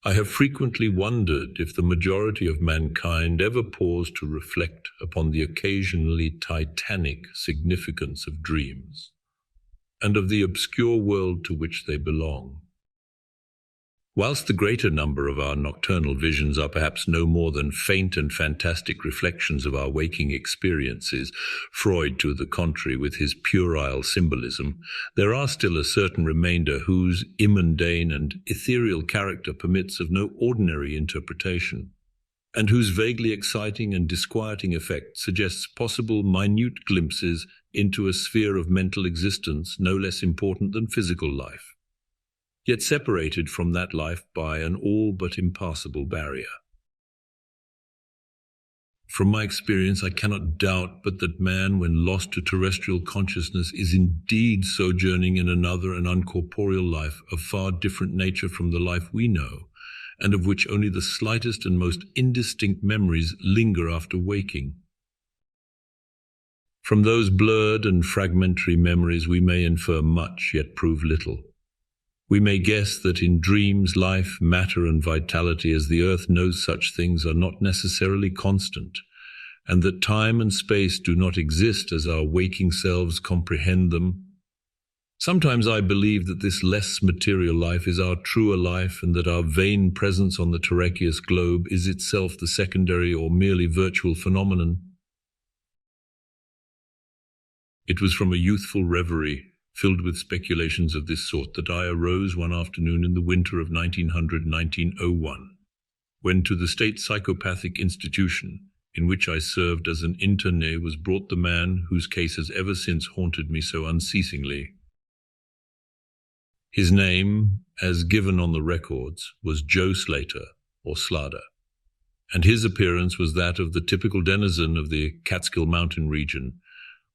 I have frequently wondered if the majority of mankind ever paused to reflect upon the occasionally titanic significance of dreams, and of the obscure world to which they belong. Whilst the greater number of our nocturnal visions are perhaps no more than faint and fantastic reflections of our waking experiences, Freud to the contrary with his puerile symbolism, there are still a certain remainder whose immundane and ethereal character permits of no ordinary interpretation, and whose vaguely exciting and disquieting effect suggests possible minute glimpses into a sphere of mental existence no less important than physical life, yet separated from that life by an all but impassable barrier. From my experience, I cannot doubt but that man, when lost to terrestrial consciousness, is indeed sojourning in another and uncorporeal life of far different nature from the life we know, and of which only the slightest and most indistinct memories linger after waking. From those blurred and fragmentary memories we may infer much, yet prove little. We may guess that in dreams, life, matter, and vitality as the earth knows such things are not necessarily constant, and that time and space do not exist as our waking selves comprehend them. Sometimes I believe that this less material life is our truer life, and that our vain presence on the terraqueous globe is itself the secondary or merely virtual phenomenon. It was from a youthful reverie, filled with speculations of this sort, that I arose one afternoon in the winter of 1900-1901, when to the State Psychopathic Institution, in which I served as an interne, was brought the man whose case has ever since haunted me so unceasingly. His name, as given on the records, was Joe Slater, or Slater, and his appearance was that of the typical denizen of the Catskill Mountain region,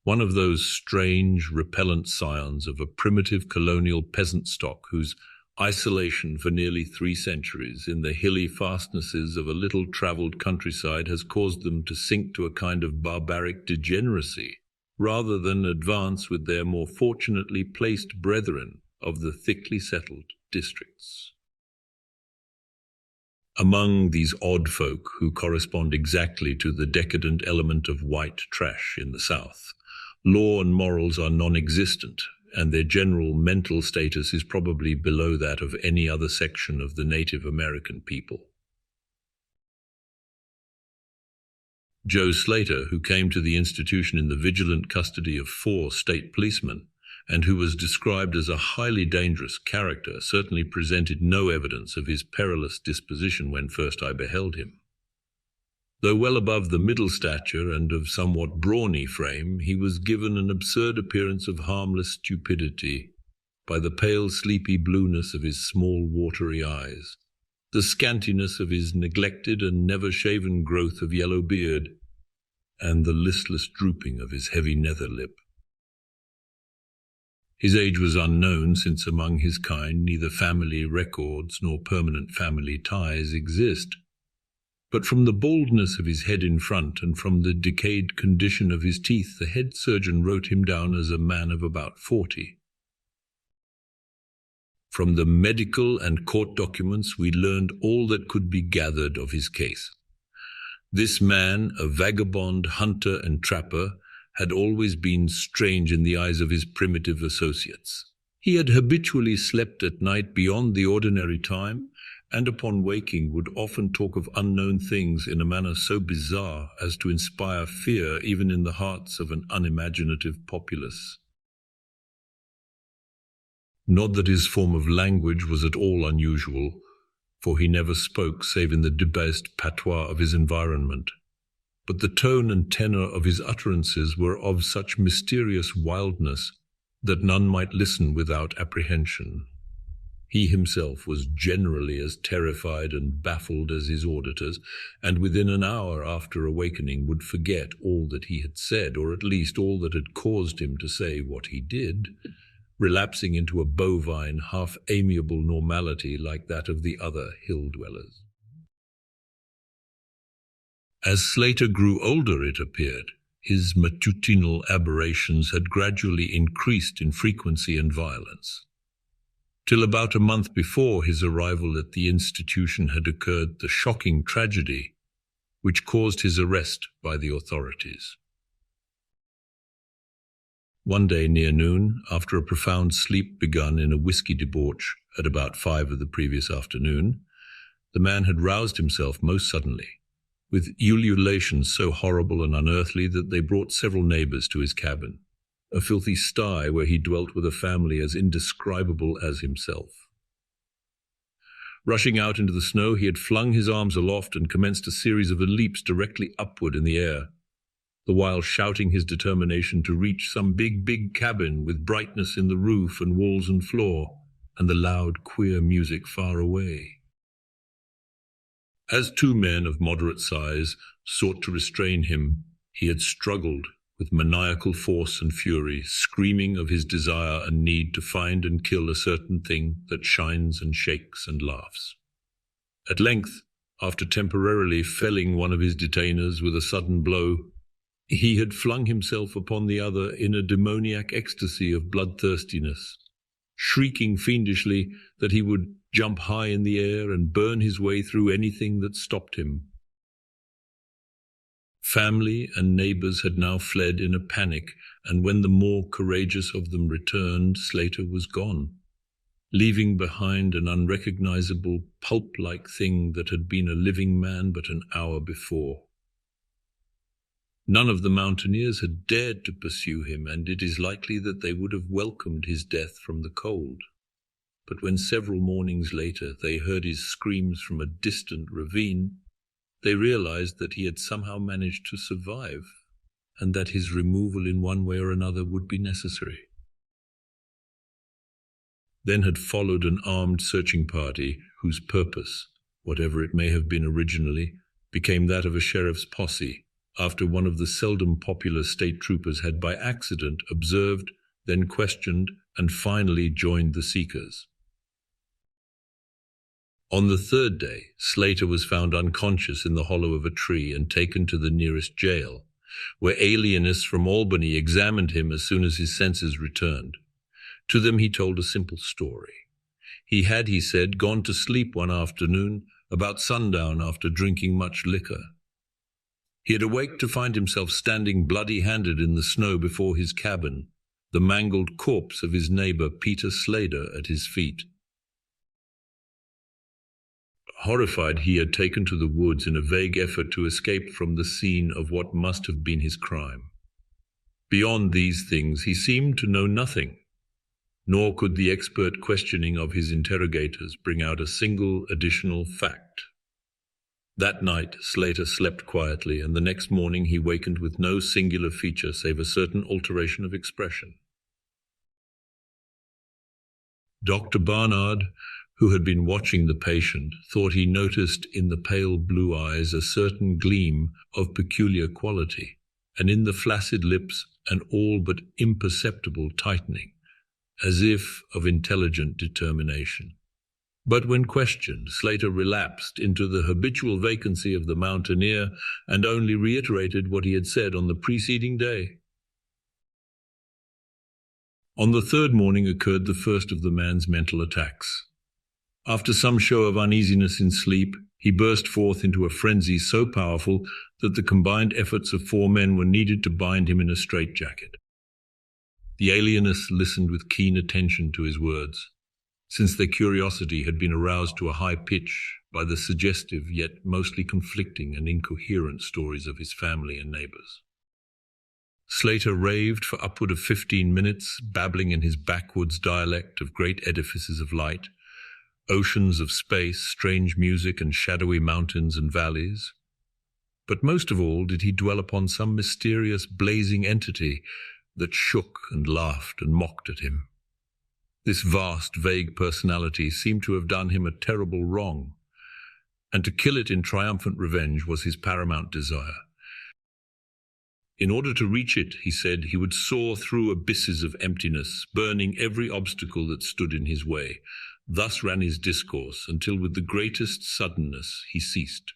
one of those strange, repellent scions of a primitive colonial peasant stock whose isolation for nearly 3 centuries in the hilly fastnesses of a little-travelled countryside has caused them to sink to a kind of barbaric degeneracy, rather than advance with their more fortunately placed brethren of the thickly settled districts. Among these odd folk, who correspond exactly to the decadent element of white trash in the South, law and morals are non-existent, and their general mental status is probably below that of any other section of the Native American people. Joe Slater, who came to the institution in the vigilant custody of 4 state policemen, and who was described as a highly dangerous character, certainly presented no evidence of his perilous disposition when first I beheld him. Though well above the middle stature and of somewhat brawny frame, he was given an absurd appearance of harmless stupidity by the pale, sleepy blueness of his small, watery eyes, the scantiness of his neglected and never-shaven growth of yellow beard, and the listless drooping of his heavy nether lip. His age was unknown, since among his kind neither family records nor permanent family ties exist. But from the baldness of his head in front and from the decayed condition of his teeth, the head surgeon wrote him down as a man of about 40. From the medical and court documents we learned all that could be gathered of his case. This man, a vagabond, hunter and trapper, had always been strange in the eyes of his primitive associates. He had habitually slept at night beyond the ordinary time, and upon waking would often talk of unknown things in a manner so bizarre as to inspire fear even in the hearts of an unimaginative populace. Not that his form of language was at all unusual, for he never spoke save in the debased patois of his environment, but the tone and tenor of his utterances were of such mysterious wildness that none might listen without apprehension. He himself was generally as terrified and baffled as his auditors, and within an hour after awakening would forget all that he had said, or at least all that had caused him to say what he did, relapsing into a bovine, half-amiable normality like that of the other hill-dwellers. As Slater grew older, it appeared, his matutinal aberrations had gradually increased in frequency and violence. Till about a month before his arrival at the institution had occurred the shocking tragedy which caused his arrest by the authorities. One day near noon, after a profound sleep begun in a whiskey debauch at about 5 of the previous afternoon, the man had roused himself most suddenly, with ululations so horrible and unearthly that they brought several neighbours to his cabin, a filthy sty where he dwelt with a family as indescribable as himself. Rushing out into the snow, he had flung his arms aloft and commenced a series of leaps directly upward in the air, the while shouting his determination to reach some big cabin with brightness in the roof and walls and floor, and the loud, queer music far away. As 2 men of moderate size sought to restrain him, he had struggled with maniacal force and fury, screaming of his desire and need to find and kill a certain thing that shines and shakes and laughs. At length, after temporarily felling one of his detainers with a sudden blow, he had flung himself upon the other in a demoniac ecstasy of bloodthirstiness, shrieking fiendishly that he would jump high in the air and burn his way through anything that stopped him. Family and neighbours had now fled in a panic, and when the more courageous of them returned, Slater was gone, leaving behind an unrecognizable pulp-like thing that had been a living man but an hour before. None of the mountaineers had dared to pursue him, and it is likely that they would have welcomed his death from the cold. But when several mornings later they heard his screams from a distant ravine, they realized that he had somehow managed to survive, and that his removal in one way or another would be necessary. Then had followed an armed searching party whose purpose, whatever it may have been originally, became that of a sheriff's posse, after one of the seldom popular state troopers had by accident observed, then questioned, and finally joined the seekers. On the 3rd day, Slater was found unconscious in the hollow of a tree and taken to the nearest jail, where alienists from Albany examined him as soon as his senses returned. To them he told a simple story. He had, he said, gone to sleep one afternoon about sundown after drinking much liquor. He had awaked to find himself standing bloody-handed in the snow before his cabin, the mangled corpse of his neighbour Peter Slater at his feet. Horrified, he had taken to the woods in a vague effort to escape from the scene of what must have been his crime. Beyond these things he seemed to know nothing, nor could the expert questioning of his interrogators bring out a single additional fact. That night Slater slept quietly, and the next morning he wakened with no singular feature save a certain alteration of expression. Dr. Barnard, who had been watching the patient, thought he noticed in the pale blue eyes a certain gleam of peculiar quality, and in the flaccid lips an all but imperceptible tightening, as if of intelligent determination. But when questioned, Slater relapsed into the habitual vacancy of the mountaineer and only reiterated what he had said on the preceding day. On the 3rd morning occurred the first of the man's mental attacks. After some show of uneasiness in sleep, he burst forth into a frenzy so powerful that the combined efforts of 4 men were needed to bind him in a strait-jacket. The alienists listened with keen attention to his words, since their curiosity had been aroused to a high pitch by the suggestive yet mostly conflicting and incoherent stories of his family and neighbours. Slater raved for upward of 15 minutes, babbling in his backwoods dialect of great edifices of light, oceans of space, strange music, and shadowy mountains and valleys. But most of all did he dwell upon some mysterious blazing entity that shook and laughed and mocked at him. This vast, vague personality seemed to have done him a terrible wrong, and to kill it in triumphant revenge was his paramount desire. In order to reach it, he said, he would soar through abysses of emptiness, burning every obstacle that stood in his way. Thus ran his discourse, until with the greatest suddenness he ceased.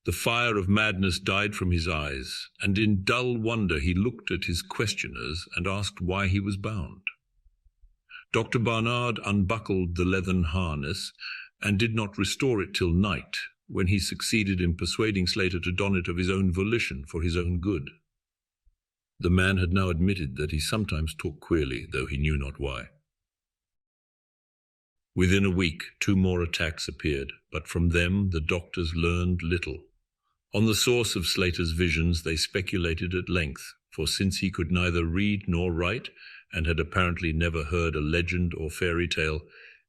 The fire of madness died from his eyes, and in dull wonder he looked at his questioners and asked why he was bound. Dr. Barnard unbuckled the leathern harness and did not restore it till night, when he succeeded in persuading Slater to don it of his own volition for his own good. The man had now admitted that he sometimes talked queerly, though he knew not why. Within a week, 2 more attacks appeared, but from them the doctors learned little. On the source of Slater's visions they speculated at length, for since he could neither read nor write, and had apparently never heard a legend or fairy tale,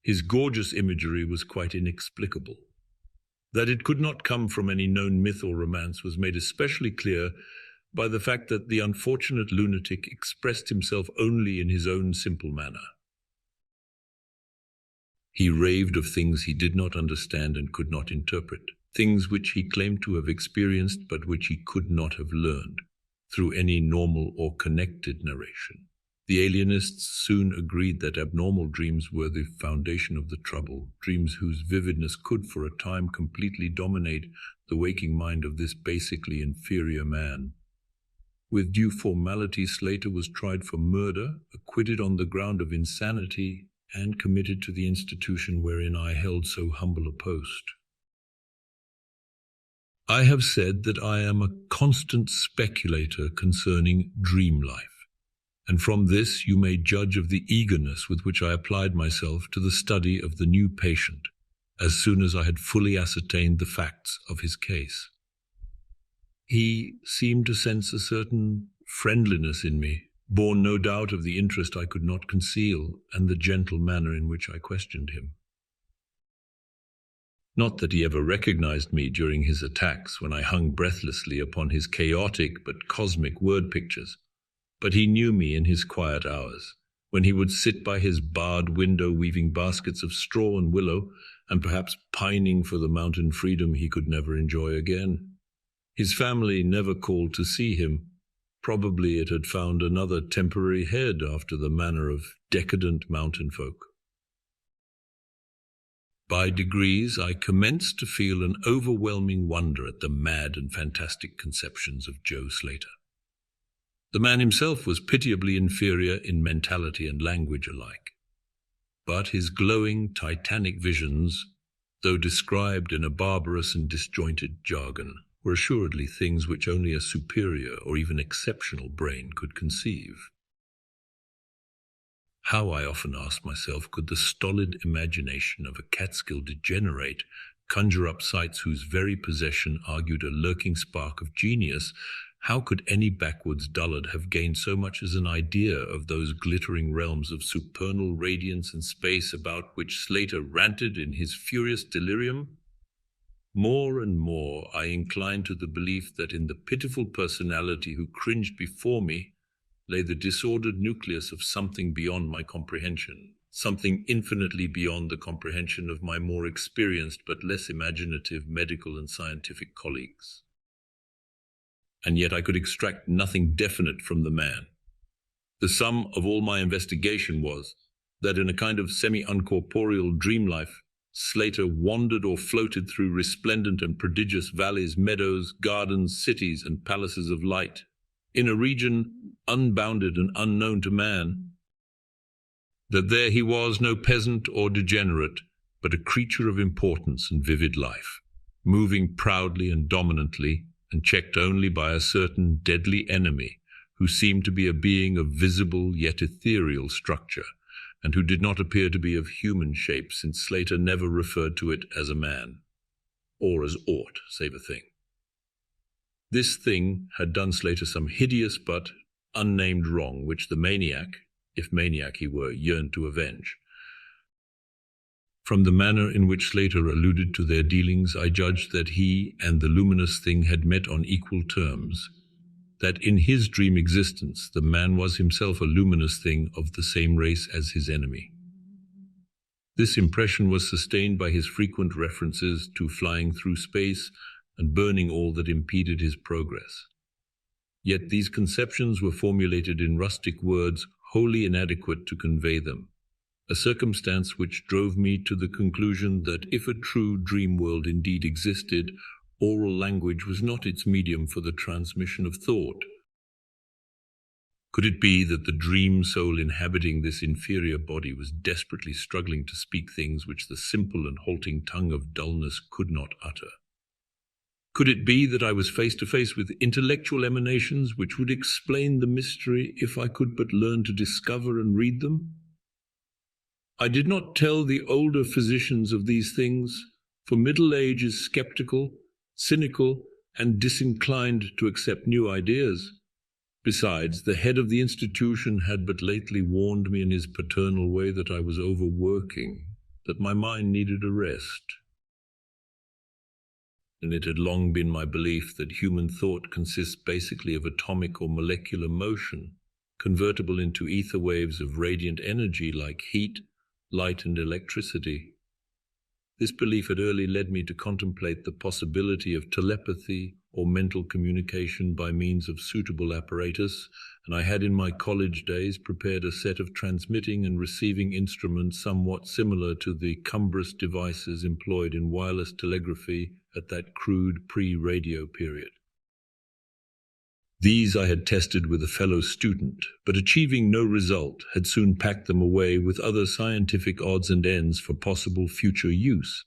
his gorgeous imagery was quite inexplicable. That it could not come from any known myth or romance was made especially clear by the fact that the unfortunate lunatic expressed himself only in his own simple manner. He raved of things he did not understand and could not interpret, things which he claimed to have experienced but which he could not have learned through any normal or connected narration. The alienists soon agreed that abnormal dreams were the foundation of the trouble, dreams whose vividness could for a time completely dominate the waking mind of this basically inferior man. With due formality, Slater was tried for murder, acquitted on the ground of insanity, and committed to the institution wherein I held so humble a post. I have said that I am a constant speculator concerning dream life, and from this you may judge of the eagerness with which I applied myself to the study of the new patient, as soon as I had fully ascertained the facts of his case. He seemed to sense a certain friendliness in me, born no doubt of the interest I could not conceal and the gentle manner in which I questioned him. Not that he ever recognized me during his attacks when I hung breathlessly upon his chaotic but cosmic word pictures, but he knew me in his quiet hours, when he would sit by his barred window weaving baskets of straw and willow, and perhaps pining for the mountain freedom he could never enjoy again. His family never called to see him. Probably it had found another temporary head after the manner of decadent mountain folk. By degrees I commenced to feel an overwhelming wonder at the mad and fantastic conceptions of Joe Slater. The man himself was pitiably inferior in mentality and language alike. But his glowing, titanic visions, though described in a barbarous and disjointed jargon, were assuredly things which only a superior or even exceptional brain could conceive. How, I often asked myself, could the stolid imagination of a Catskill degenerate conjure up sights whose very possession argued a lurking spark of genius? How could any backwoods dullard have gained so much as an idea of those glittering realms of supernal radiance and space about which Slater ranted in his furious delirium? More and more I inclined to the belief that in the pitiful personality who cringed before me lay the disordered nucleus of something beyond my comprehension, something infinitely beyond the comprehension of my more experienced but less imaginative medical and scientific colleagues. And yet I could extract nothing definite from the man. The sum of all my investigation was that in a kind of semi-uncorporeal dream life, Slater wandered or floated through resplendent and prodigious valleys, meadows, gardens, cities, and palaces of light, in a region unbounded and unknown to man, that there he was no peasant or degenerate, but a creature of importance and vivid life, moving proudly and dominantly, and checked only by a certain deadly enemy, who seemed to be a being of visible yet ethereal structure, and who did not appear to be of human shape, since Slater never referred to it as a man, or as aught save a thing. This thing had done Slater some hideous but unnamed wrong, which the maniac, if maniac he were, yearned to avenge. From the manner in which Slater alluded to their dealings, I judged that he and the luminous thing had met on equal terms, that in his dream existence the man was himself a luminous thing of the same race as his enemy. This impression was sustained by his frequent references to flying through space and burning all that impeded his progress. Yet these conceptions were formulated in rustic words wholly inadequate to convey them, a circumstance which drove me to the conclusion that if a true dream world indeed existed, oral language was not its medium for the transmission of thought. Could it be that the dream soul inhabiting this inferior body was desperately struggling to speak things which the simple and halting tongue of dullness could not utter? Could it be that I was face to face with intellectual emanations which would explain the mystery if I could but learn to discover and read them? I did not tell the older physicians of these things, for middle age is skeptical, cynical, and disinclined to accept new ideas. Besides, the head of the institution had but lately warned me in his paternal way that I was overworking, that my mind needed a rest. And it had long been my belief that human thought consists basically of atomic or molecular motion, convertible into ether waves of radiant energy like heat, light, and electricity. This belief had early led me to contemplate the possibility of telepathy or mental communication by means of suitable apparatus, and I had in my college days prepared a set of transmitting and receiving instruments somewhat similar to the cumbrous devices employed in wireless telegraphy at that crude pre-radio period. These I had tested with a fellow student, but achieving no result, had soon packed them away with other scientific odds and ends for possible future use.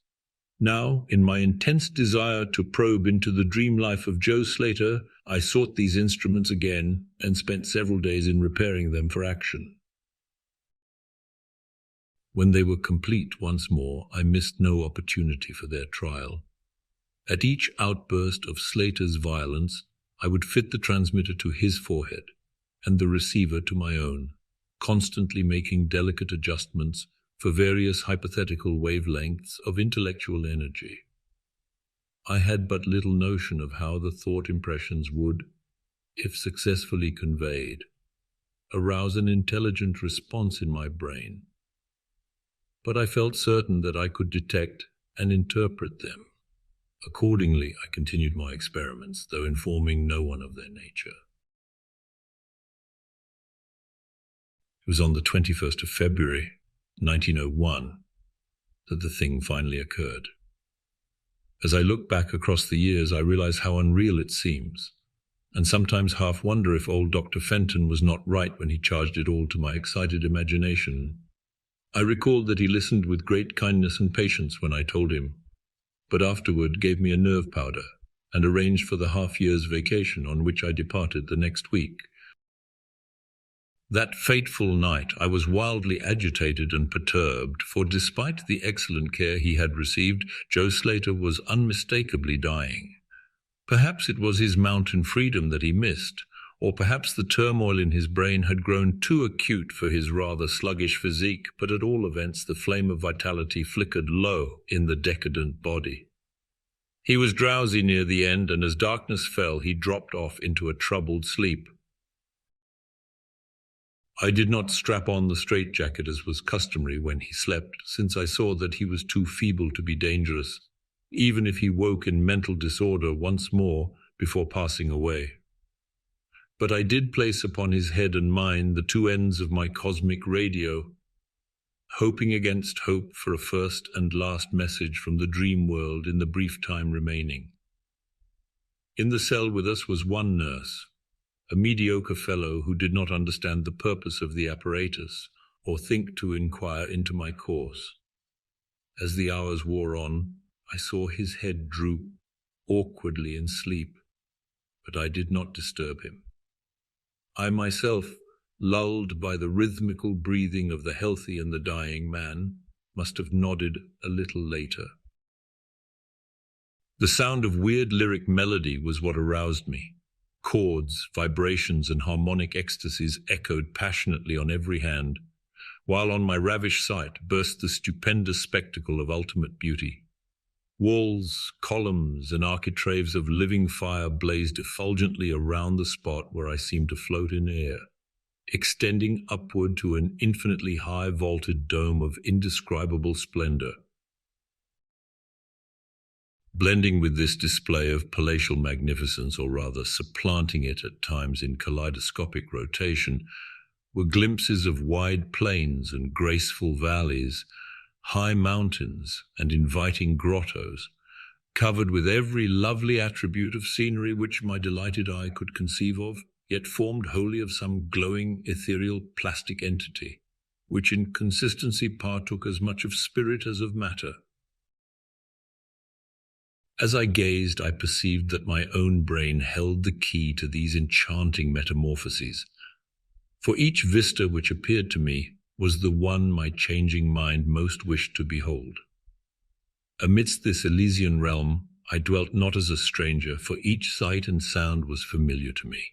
Now, in my intense desire to probe into the dream life of Joe Slater, I sought these instruments again and spent several days in repairing them for action. When they were complete once more, I missed no opportunity for their trial. At each outburst of Slater's violence, I would fit the transmitter to his forehead and the receiver to my own, constantly making delicate adjustments for various hypothetical wavelengths of intellectual energy. I had but little notion of how the thought impressions would, if successfully conveyed, arouse an intelligent response in my brain. But I felt certain that I could detect and interpret them. Accordingly, I continued my experiments, though informing no one of their nature. It was on the 21st of February, 1901, that the thing finally occurred. As I look back across the years, I realize how unreal it seems, and sometimes half wonder if old Dr. Fenton was not right when he charged it all to my excited imagination. I recalled that he listened with great kindness and patience when I told him, but afterward gave me a nerve powder and arranged for the half-year's vacation on which I departed the next week. That fateful night I was wildly agitated and perturbed, for despite the excellent care he had received, Joe Slater was unmistakably dying. Perhaps it was his mountain freedom that he missed, or perhaps the turmoil in his brain had grown too acute for his rather sluggish physique, but at all events the flame of vitality flickered low in the decadent body. He was drowsy near the end, and as darkness fell, he dropped off into a troubled sleep. I did not strap on the strait-jacket as was customary when he slept, since I saw that he was too feeble to be dangerous, even if he woke in mental disorder once more before passing away. But I did place upon his head and mind the two ends of my cosmic radio, hoping against hope for a first and last message from the dream world in the brief time remaining. In the cell with us was one nurse, a mediocre fellow who did not understand the purpose of the apparatus or think to inquire into my course. As the hours wore on, I saw his head droop awkwardly in sleep, but I did not disturb him. I myself, lulled by the rhythmical breathing of the healthy and the dying man, must have nodded a little later. The sound of weird lyric melody was what aroused me. Chords, vibrations, and harmonic ecstasies echoed passionately on every hand, while on my ravished sight burst the stupendous spectacle of ultimate beauty. Walls, columns, and architraves of living fire blazed effulgently around the spot where I seemed to float in air, extending upward to an infinitely high-vaulted dome of indescribable splendor. Blending with this display of palatial magnificence, or rather supplanting it at times in kaleidoscopic rotation, were glimpses of wide plains and graceful valleys, high mountains and inviting grottos, covered with every lovely attribute of scenery which my delighted eye could conceive of, yet formed wholly of some glowing, ethereal, plastic entity, which in consistency partook as much of spirit as of matter. As I gazed, I perceived that my own brain held the key to these enchanting metamorphoses, for each vista which appeared to me was the one my changing mind most wished to behold. Amidst this Elysian realm, I dwelt not as a stranger, for each sight and sound was familiar to me,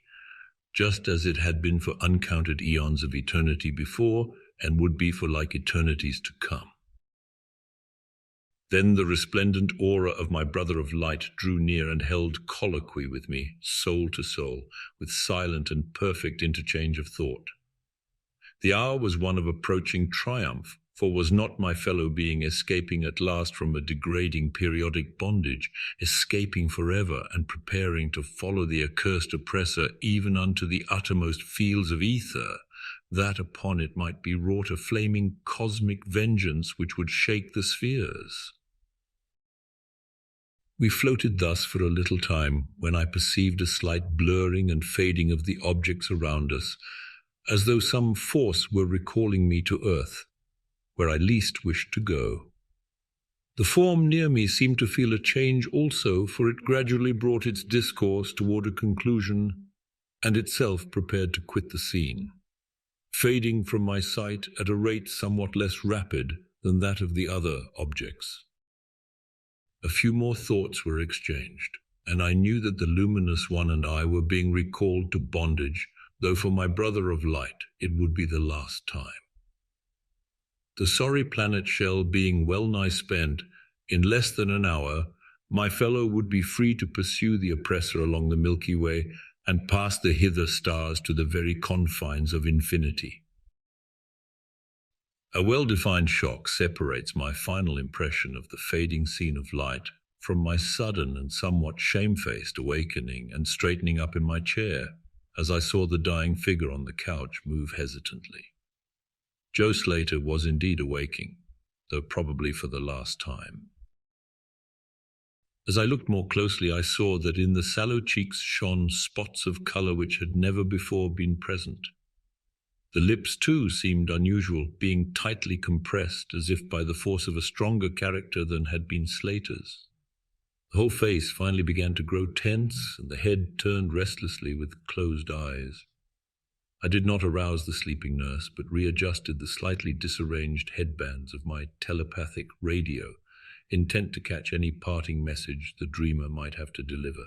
just as it had been for uncounted eons of eternity before, and would be for like eternities to come. Then the resplendent aura of my brother of light drew near and held colloquy with me, soul to soul, with silent and perfect interchange of thought. The hour was one of approaching triumph, for was not my fellow being escaping at last from a degrading periodic bondage, escaping forever and preparing to follow the accursed oppressor even unto the uttermost fields of ether, that upon it might be wrought a flaming cosmic vengeance which would shake the spheres? We floated thus for a little time, when I perceived a slight blurring and fading of the objects around us, as though some force were recalling me to earth, where I least wished to go. The form near me seemed to feel a change also, for it gradually brought its discourse toward a conclusion, and itself prepared to quit the scene, fading from my sight at a rate somewhat less rapid than that of the other objects. A few more thoughts were exchanged, and I knew that the luminous one and I were being recalled to bondage, though for my brother of light it would be the last time. The sorry planet shell being well nigh spent, in less than an hour, my fellow would be free to pursue the oppressor along the Milky Way and pass the hither stars to the very confines of infinity. A well-defined shock separates my final impression of the fading scene of light from my sudden and somewhat shamefaced awakening and straightening up in my chair as I saw the dying figure on the couch move hesitantly. Joe Slater was indeed awaking, though probably for the last time. As I looked more closely, I saw that in the sallow cheeks shone spots of color which had never before been present. The lips, too, seemed unusual, being tightly compressed, as if by the force of a stronger character than had been Slater's. The whole face finally began to grow tense, and the head turned restlessly with closed eyes. I did not arouse the sleeping nurse, but readjusted the slightly disarranged headbands of my telepathic radio, intent to catch any parting message the dreamer might have to deliver.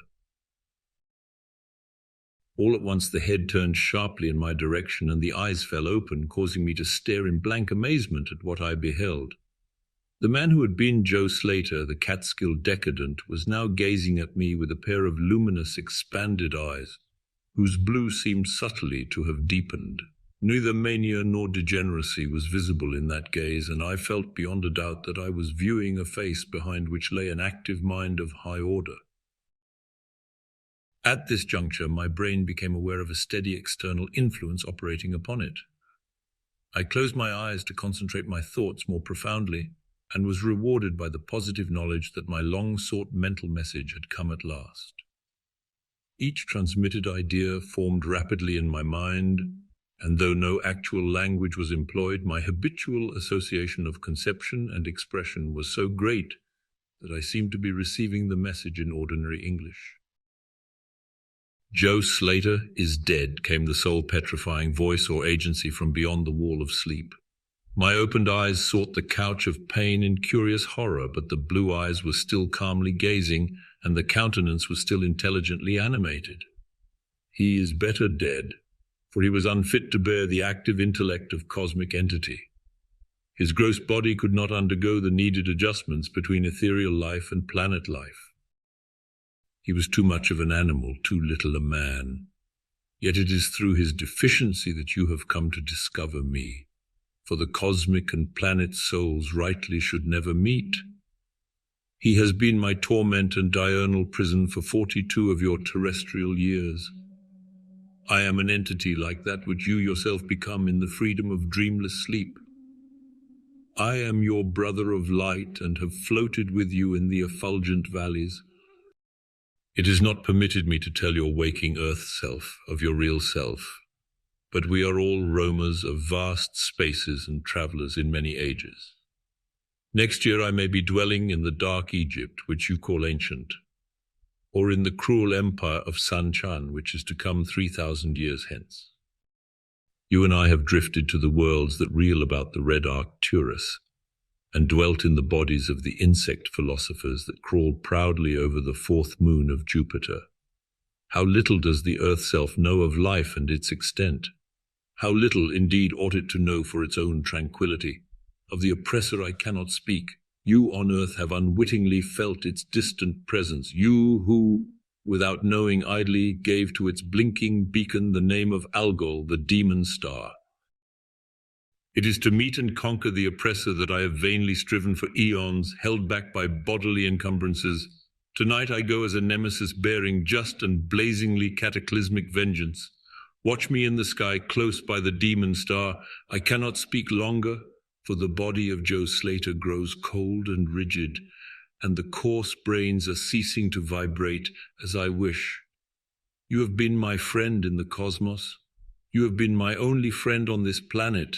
All at once the head turned sharply in my direction, and the eyes fell open, causing me to stare in blank amazement at what I beheld. The man who had been Joe Slater, the Catskill decadent, was now gazing at me with a pair of luminous, expanded eyes, whose blue seemed subtly to have deepened. Neither mania nor degeneracy was visible in that gaze, and I felt beyond a doubt that I was viewing a face behind which lay an active mind of high order. At this juncture, my brain became aware of a steady external influence operating upon it. I closed my eyes to concentrate my thoughts more profoundly, and was rewarded by the positive knowledge that my long-sought mental message had come at last. Each transmitted idea formed rapidly in my mind, and though no actual language was employed, my habitual association of conception and expression was so great that I seemed to be receiving the message in ordinary English. "Joe Slater is dead," came the soul-petrifying voice or agency from beyond the wall of sleep. My opened eyes sought the couch of pain in curious horror, but the blue eyes were still calmly gazing, and the countenance was still intelligently animated. He is better dead, for he was unfit to bear the active intellect of cosmic entity. His gross body could not undergo the needed adjustments between ethereal life and planet life. He was too much of an animal, too little a man. Yet it is through his deficiency that you have come to discover me, for the cosmic and planet souls rightly should never meet. He has been my torment and diurnal prison for 42 of your terrestrial years. I am an entity like that which you yourself become in the freedom of dreamless sleep. I am your brother of light and have floated with you in the effulgent valleys. It is not permitted me to tell your waking earth self of your real self, but we are all roamers of vast spaces and travellers in many ages. Next year I may be dwelling in the dark Egypt, which you call ancient, or in the cruel empire of San-Chan, which is to come 3,000 years hence. You and I have drifted to the worlds that reel about the red Arcturus, and dwelt in the bodies of the insect philosophers that crawl proudly over the fourth moon of Jupiter. How little does the earth self know of life and its extent? How little, indeed, ought it to know for its own tranquility? Of the oppressor I cannot speak. You on earth have unwittingly felt its distant presence, you who, without knowing, idly gave to its blinking beacon the name of Algol, the demon star. It is to meet and conquer the oppressor that I have vainly striven for eons, held back by bodily encumbrances. Tonight I go as a nemesis bearing just and blazingly cataclysmic vengeance. Watch me in the sky close by the demon star. I cannot speak longer, for the body of Joe Slater grows cold and rigid, and the coarse brains are ceasing to vibrate as I wish. You have been my friend in the cosmos. You have been my only friend on this planet,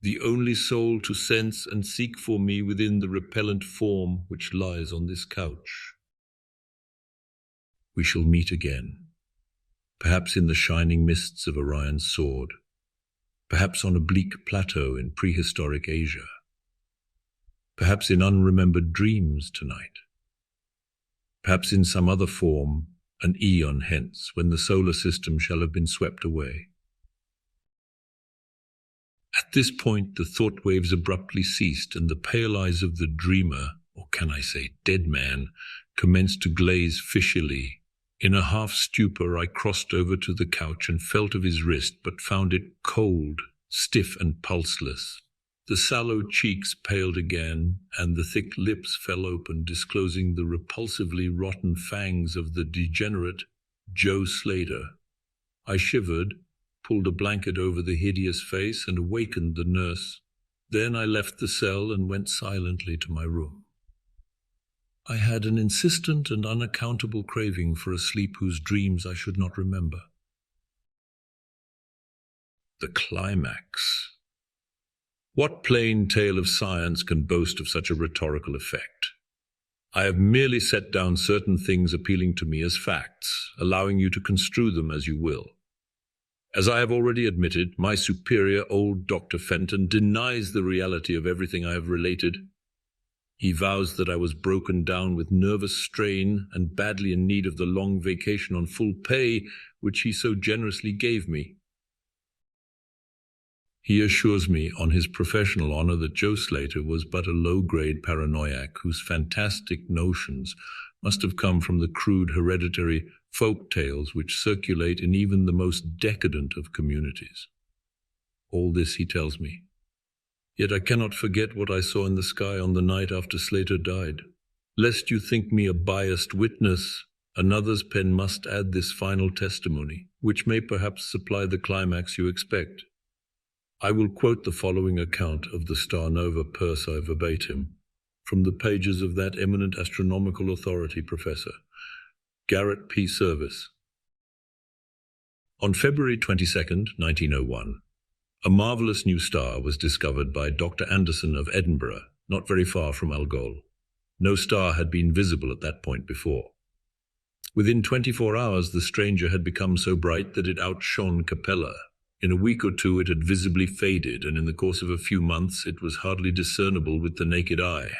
the only soul to sense and seek for me within the repellent form which lies on this couch. We shall meet again, perhaps in the shining mists of Orion's sword, perhaps on a bleak plateau in prehistoric Asia, perhaps in unremembered dreams tonight, perhaps in some other form an eon hence, when the solar system shall have been swept away. At this point the thought waves abruptly ceased, and the pale eyes of the dreamer, or can I say dead man, commenced to glaze fishily. In a half-stupor I crossed over to the couch and felt of his wrist, but found it cold, stiff and pulseless. The sallow cheeks paled again, and the thick lips fell open, disclosing the repulsively rotten fangs of the degenerate Joe Slater. I shivered, pulled a blanket over the hideous face, and awakened the nurse. Then I left the cell and went silently to my room. I had an insistent and unaccountable craving for a sleep whose dreams I should not remember. The climax. What plain tale of science can boast of such a rhetorical effect? I have merely set down certain things appealing to me as facts, allowing you to construe them as you will. As I have already admitted, my superior, old Dr. Fenton, denies the reality of everything I have related. He vows that I was broken down with nervous strain and badly in need of the long vacation on full pay which he so generously gave me. He assures me on his professional honor that Joe Slater was but a low-grade paranoiac whose fantastic notions must have come from the crude hereditary folk tales which circulate in even the most decadent of communities. All this he tells me. Yet I cannot forget what I saw in the sky on the night after Slater died. Lest you think me a biased witness, another's pen must add this final testimony, which may perhaps supply the climax you expect. I will quote the following account of the star nova Persei verbatim, from the pages of that eminent astronomical authority, Professor Garrett P. Service. On February 22nd, 1901, a marvelous new star was discovered by Dr. Anderson of Edinburgh, not very far from Algol. No star had been visible at that point before. Within 24 hours, the stranger had become so bright that it outshone Capella. In a week or two, it had visibly faded, and in the course of a few months, it was hardly discernible with the naked eye.